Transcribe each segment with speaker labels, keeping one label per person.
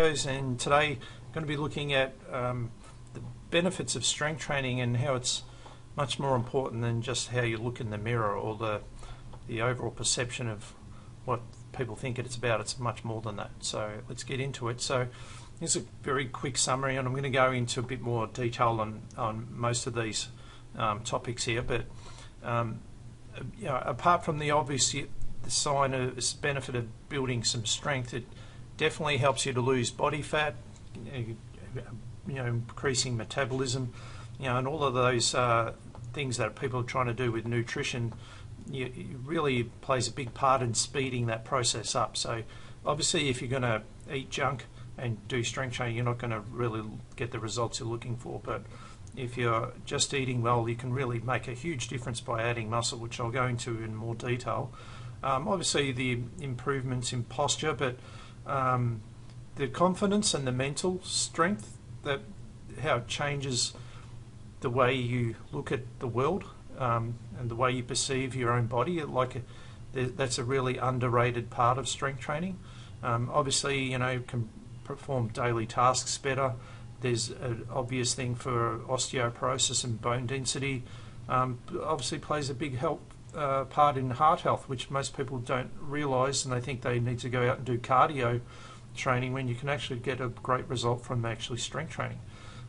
Speaker 1: videos, and today I'm going to be looking at the benefits of strength training and how it's much more important than just how you look in the mirror or the overall perception of what people think it's about. It's much more than that. So let's get into it. So here's a very quick summary, and I'm going to go into a bit more detail on most of these topics here. But apart from the obvious sign of this benefit of building some strength, it definitely helps you to lose body fat, increasing metabolism, and all of those things that people are trying to do with nutrition. It really plays a big part in speeding that process up. So obviously if you're going to eat junk and do strength training, you're not going to really get the results you're looking for. But if you're just eating well, you can really make a huge difference by adding muscle, which I'll go into in more detail. Obviously the improvements in posture, but the confidence and the mental strength, that how it changes the way you look at the world and the way you perceive your own body. That's a really underrated part of strength training. Obviously, can perform daily tasks better. There's an obvious thing for osteoporosis and bone density. Obviously plays a big part in heart health, which most people don't realise, and they think they need to go out and do cardio training when you can actually get a great result from actually strength training.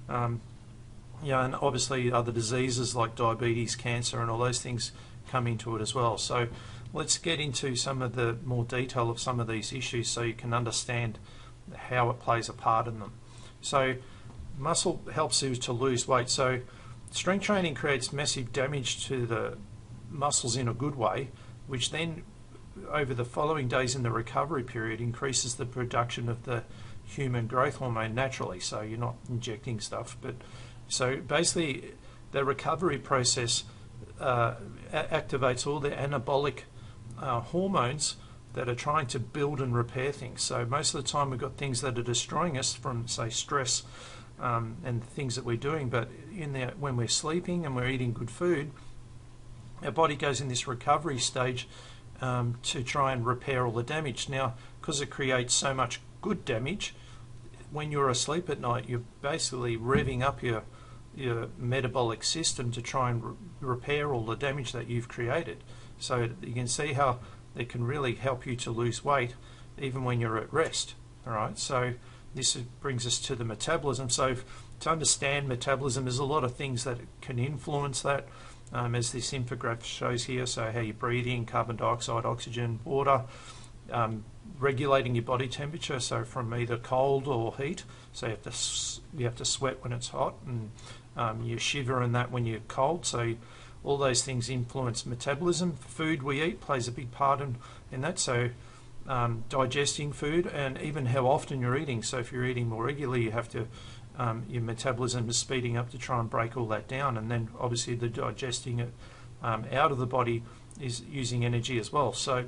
Speaker 1: And obviously other diseases like diabetes, cancer, and all those things come into it as well. So let's get into some of the more detail of some of these issues so you can understand how it plays a part in them. So muscle helps you to lose weight. So strength training creates massive damage to the muscles in a good way, which then over the following days in the recovery period increases the production of the human growth hormone naturally. So you're not injecting stuff, but so basically the recovery process activates all the anabolic hormones that are trying to build and repair things. So most of the time we've got things that are destroying us from, say, stress and things that we're doing, but when we're sleeping and we're eating good food, our body goes in this recovery stage to try and repair all the damage. Now, because it creates so much good damage, when you're asleep at night, you're basically revving up your metabolic system to try and repair all the damage that you've created. So you can see how it can really help you to lose weight even when you're at rest. All right, so this brings us to the metabolism. So to understand metabolism, there's a lot of things that can influence that, as this infographic shows here. So how you're breathing, carbon dioxide, oxygen, water, regulating your body temperature, so from either cold or heat. So you have to sweat when it's hot, and you shiver in that when you're cold. So all those things influence metabolism. Food we eat plays a big part in that. So digesting food, and even how often you're eating. So if you're eating more regularly, you have to your metabolism is speeding up to try and break all that down, and then obviously the digesting it out of the body is using energy as well. So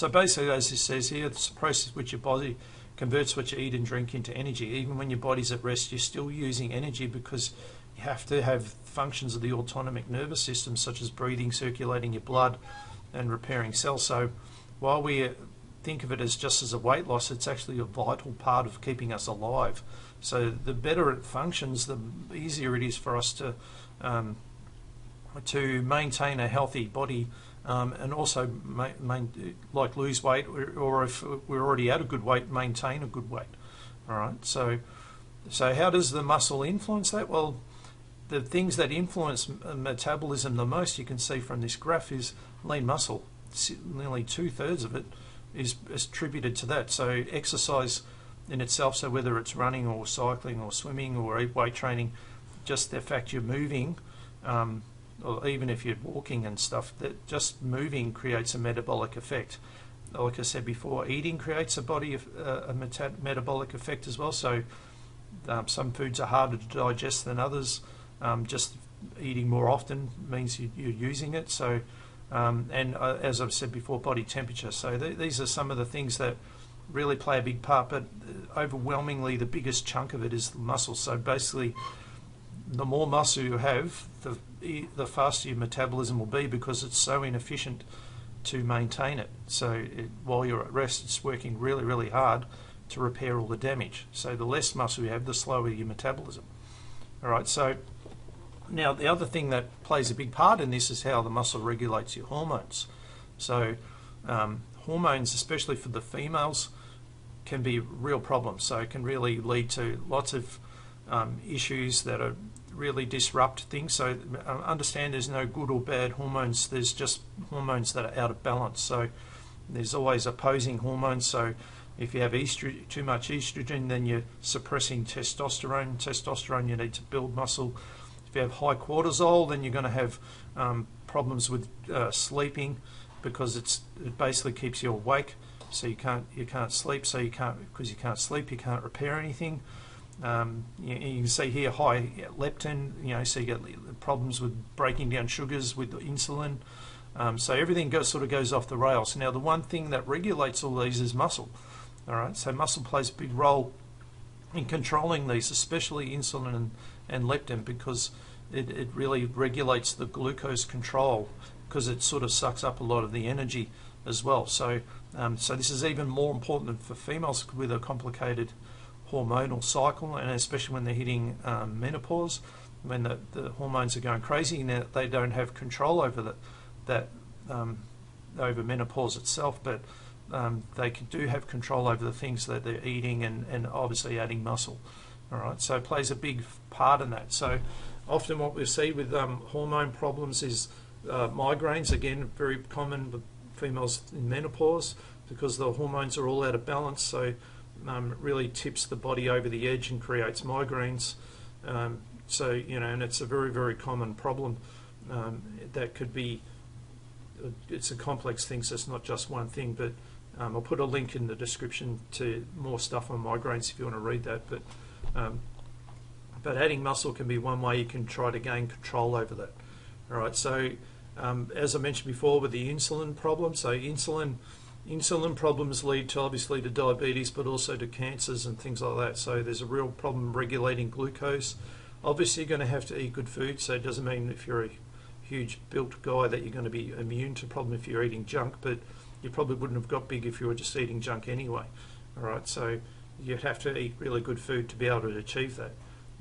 Speaker 1: basically, as it says here, it's a process which your body converts what you eat and drink into energy. Even when your body's at rest, you're still using energy, because you have to have functions of the autonomic nervous system, such as breathing, circulating your blood, and repairing cells. So while we think of it as just as a weight loss, it's actually a vital part of keeping us alive. So the better it functions, the easier it is for us to maintain a healthy body, and also like lose weight, or if we're already at a good weight, maintain a good weight. All right. So how does the muscle influence that? Well, the things that influence metabolism the most, you can see from this graph, is lean muscle. Nearly 2/3 of it is attributed to that. So exercise in itself, so whether it's running or cycling or swimming or weight training, just the fact you're moving, or even if you're walking and stuff, that just moving creates a metabolic effect. Like I said before, eating creates a metabolic effect as well. So some foods are harder to digest than others. Just eating more often means you're using it. So as I've said before, body temperature. So these are some of the things that really play a big part, but overwhelmingly the biggest chunk of it is the muscle. So basically, the more muscle you have, the faster your metabolism will be, because it's so inefficient to maintain it. So while you're at rest, it's working really, really hard to repair all the damage. So the less muscle you have, the slower your metabolism. All right, so now the other thing that plays a big part in this is how the muscle regulates your hormones. So hormones, especially for the females, can be real problems. So it can really lead to lots of issues that are really disrupt things. So understand there's no good or bad hormones, there's just hormones that are out of balance. So there's always opposing hormones. So if you have too much estrogen, then you're suppressing testosterone. Testosterone you need to build muscle. If you have high cortisol, then you're going to have problems with sleeping, because it basically keeps you awake. So you can't sleep. So because you can't sleep, you can't repair anything. You can see here high leptin. So you get problems with breaking down sugars with insulin. So everything sort of goes off the rails. Now the one thing that regulates all these is muscle. All right. So muscle plays a big role in controlling these, especially insulin and leptin, because it really regulates the glucose control, because it sort of sucks up a lot of the energy as well. So so this is even more important for females with a complicated hormonal cycle, and especially when they're hitting menopause, when the hormones are going crazy. Now they don't have control over over menopause itself, but they do have control over the things that they're eating and obviously adding muscle. All right, so it plays a big part in that. So often what we see with hormone problems is migraines, again very common with females in menopause, because the hormones are all out of balance. So it really tips the body over the edge and creates migraines. So and it's a very, very common problem that could be. It's a complex thing, so it's not just one thing. But I'll put a link in the description to more stuff on migraines if you want to read that. But adding muscle can be one way you can try to gain control over that. All right. So as I mentioned before, with the insulin problem, so insulin problems lead to obviously to diabetes, but also to cancers and things like that. So there's a real problem regulating glucose. Obviously, you're going to have to eat good food. So it doesn't mean if you're a huge built guy that you're going to be immune to problem if you're eating junk, but you probably wouldn't have got big if you were just eating junk anyway. All right, so you'd have to eat really good food to be able to achieve that.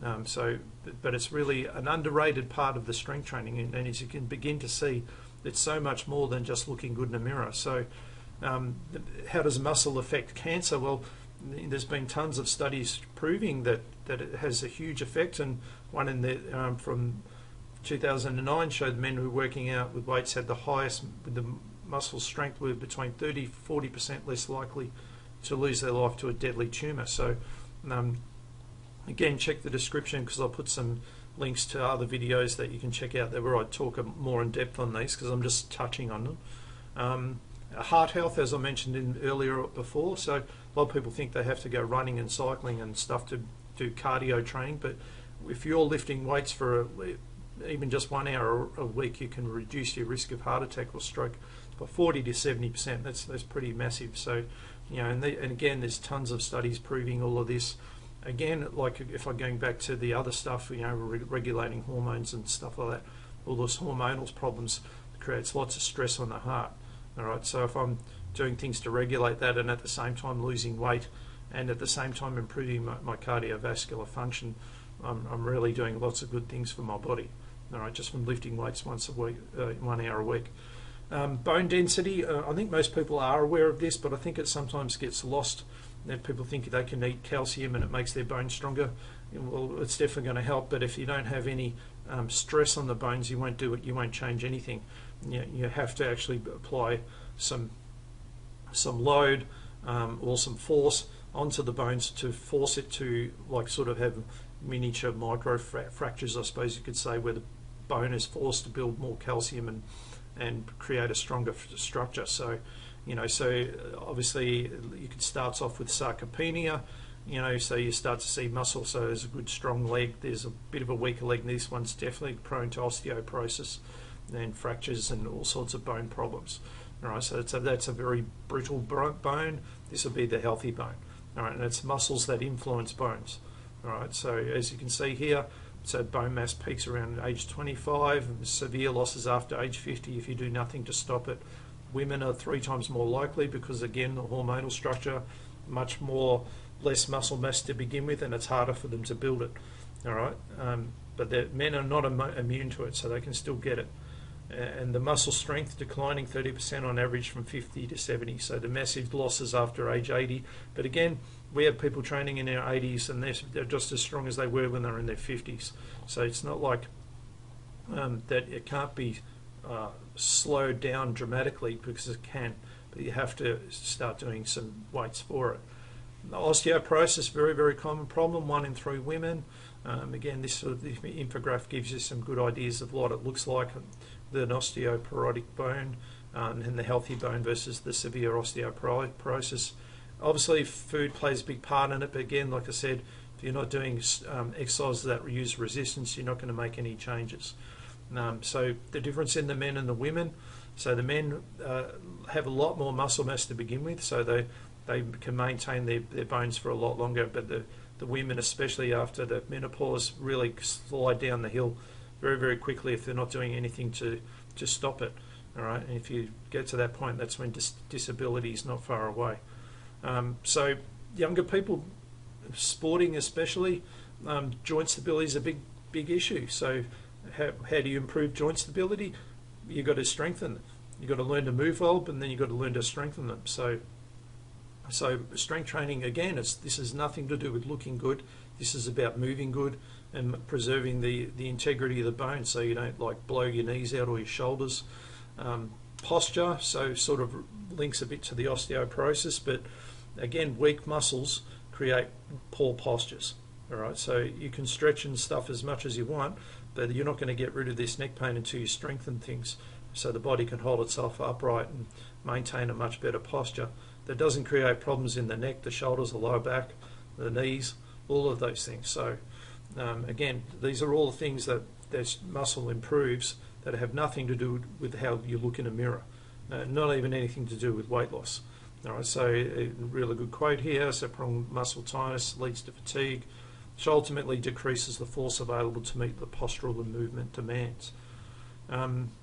Speaker 1: But it's really an underrated part of the strength training, and as you can begin to see, it's so much more than just looking good in a mirror. So how does muscle affect cancer? Well, there's been tons of studies proving that it has a huge effect, and one in the from 2009 showed men who were working out with weights had the highest, with the muscle strength, were between 30-40% less likely to lose their life to a deadly tumour. So again, check the description, because I'll put some links to other videos that you can check out there where I talk more in depth on these, because I'm just touching on them. Heart health, as I mentioned earlier before, so a lot of people think they have to go running and cycling and stuff to do cardio training, but if you're lifting weights for even just 1 hour a week, you can reduce your risk of heart attack or stroke by 40 to 70%. That's pretty massive. So, and again, there's tons of studies proving all of this. Again, like if I'm going back to the other stuff, regulating hormones and stuff like that, all those hormonal problems creates lots of stress on the heart. All right, so if I'm doing things to regulate that, and at the same time losing weight, and at the same time improving my cardiovascular function, I'm really doing lots of good things for my body. All right, just from lifting weights once a week, 1 hour a week. Bone density, I think most people are aware of this, but I think it sometimes gets lost. That people think they can eat calcium and it makes their bones stronger. Well, it's definitely going to help, but if you don't have any stress on the bones, you won't do it. You won't change anything. You have to actually apply some load or some force onto the bones to force it to, like, sort of have miniature micro fractures, I suppose you could say, where the bone is forced to build more calcium and create a stronger structure. So, so obviously you could start off with sarcopenia, so you start to see muscle. So there's a good strong leg, there's a bit of a weaker leg. This one's definitely prone to osteoporosis and fractures and all sorts of bone problems. All right, so that's a very brittle bone. This will be the healthy bone. All right, and it's muscles that influence bones. All right, so as you can see here, so bone mass peaks around age 25, and severe losses after age 50 if you do nothing to stop it. Women are 3 times more likely because, again, the hormonal structure, much less muscle mass to begin with, and it's harder for them to build it. All right, but men are not immune to it, so they can still get it. And the muscle strength declining 30% on average from 50 to 70, so the massive losses after age 80. But again, we have people training in their 80s and they're just as strong as they were when they were in their 50s. So it's not like that it can't be slowed down dramatically, because it can, but you have to start doing some weights for it. Osteoporosis, very, very common problem, 1 in 3 women. Again, this sort of the infographic gives you some good ideas of what it looks like with an osteoporotic bone and the healthy bone versus the severe osteoporosis. Obviously, food plays a big part in it, but again, like I said, if you're not doing exercises that use resistance, you're not going to make any changes. So the difference in the men and the women, so the men have a lot more muscle mass to begin with, so they can maintain their bones for a lot longer, but the women, especially after the menopause, really slide down the hill very, very quickly if they're not doing anything to stop it. All right, and if you get to that point, that's when disability is not far away. So younger people, sporting especially, joint stability is a big issue. So how do you improve joint stability? You've got to strengthen them. You've got to learn to move well, and then you've got to learn to strengthen them. So strength training, again, this has nothing to do with looking good. This is about moving good and preserving the integrity of the bone, so you don't like blow your knees out or your shoulders. Posture, so sort of links a bit to the osteoporosis, but again, weak muscles create poor postures. All right, so you can stretch and stuff as much as you want, but you're not going to get rid of this neck pain until you strengthen things, so the body can hold itself upright and maintain a much better posture that doesn't create problems in the neck, the shoulders, the lower back, the knees, all of those things. So again, these are all the things that muscle improves that have nothing to do with how you look in a mirror, not even anything to do with weight loss. All right, so a really good quote here: so prolonged muscle tightness leads to fatigue, which ultimately decreases the force available to meet the postural and movement demands.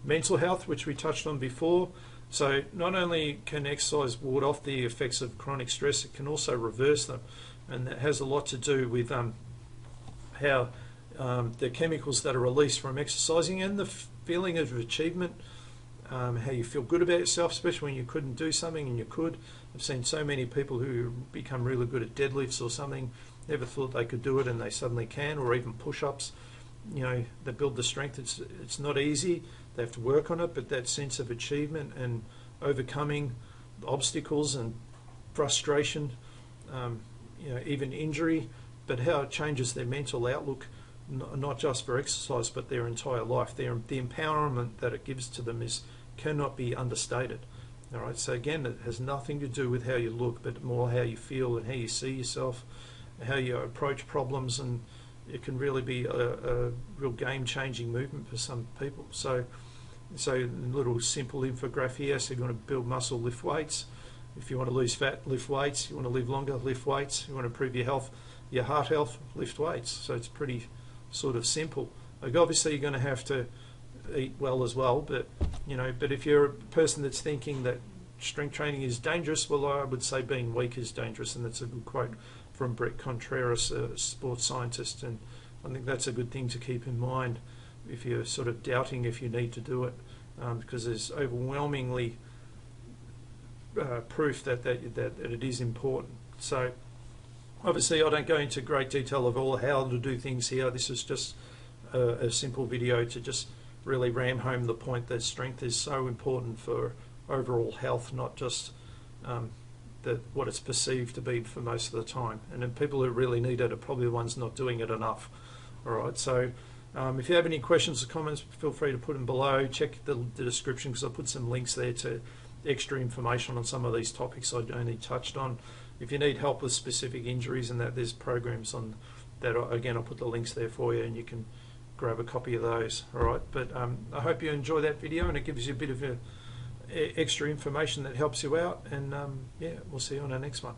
Speaker 1: Mental health, which we touched on before. So not only can exercise ward off the effects of chronic stress, it can also reverse them, and that has a lot to do with how the chemicals that are released from exercising and the feeling of achievement, how you feel good about yourself, especially when you couldn't do something and you could. I've seen so many people who become really good at deadlifts or something, never thought they could do it, and they suddenly can, or even push-ups. You know, they build the strength. It's not easy. They have to work on it, but that sense of achievement and overcoming obstacles and frustration, you know, even injury, but how it changes their mental outlook, not just for exercise, but their entire life. The empowerment that it gives to them cannot be understated. All right. So again, it has nothing to do with how you look, but more how you feel and how you see yourself, how you approach problems, and it can really be a real game-changing movement for some people. So a little simple infographic here. So if you want to build muscle, lift weights. If you want to lose fat, lift weights. You want to live longer, lift weights. You want to improve your health, your heart health, lift weights. So it's pretty sort of simple. Like obviously you're going to have to eat well as well, but but if you're a person that's thinking that strength training is dangerous, well, I would say being weak is dangerous, and that's a good quote from Brett Contreras, a sports scientist, and I think that's a good thing to keep in mind if you're sort of doubting if you need to do it, because there's overwhelmingly proof that it is important. So obviously I don't go into great detail of all how to do things here. This is just a simple video to just really ram home the point that strength is so important for overall health, not just what it's perceived to be for most of the time. And then people who really need it are probably the ones not doing it enough. All right, so if you have any questions or comments, feel free to put them below. Check the description, because I'll put some links there to extra information on some of these topics I only touched on. If you need help with specific injuries and that, there's programs on that. Again, I'll put the links there for you, and you can grab a copy of those. All right, but I hope you enjoy that video, and it gives you a bit of extra information that helps you out. And yeah, we'll see you on our next one.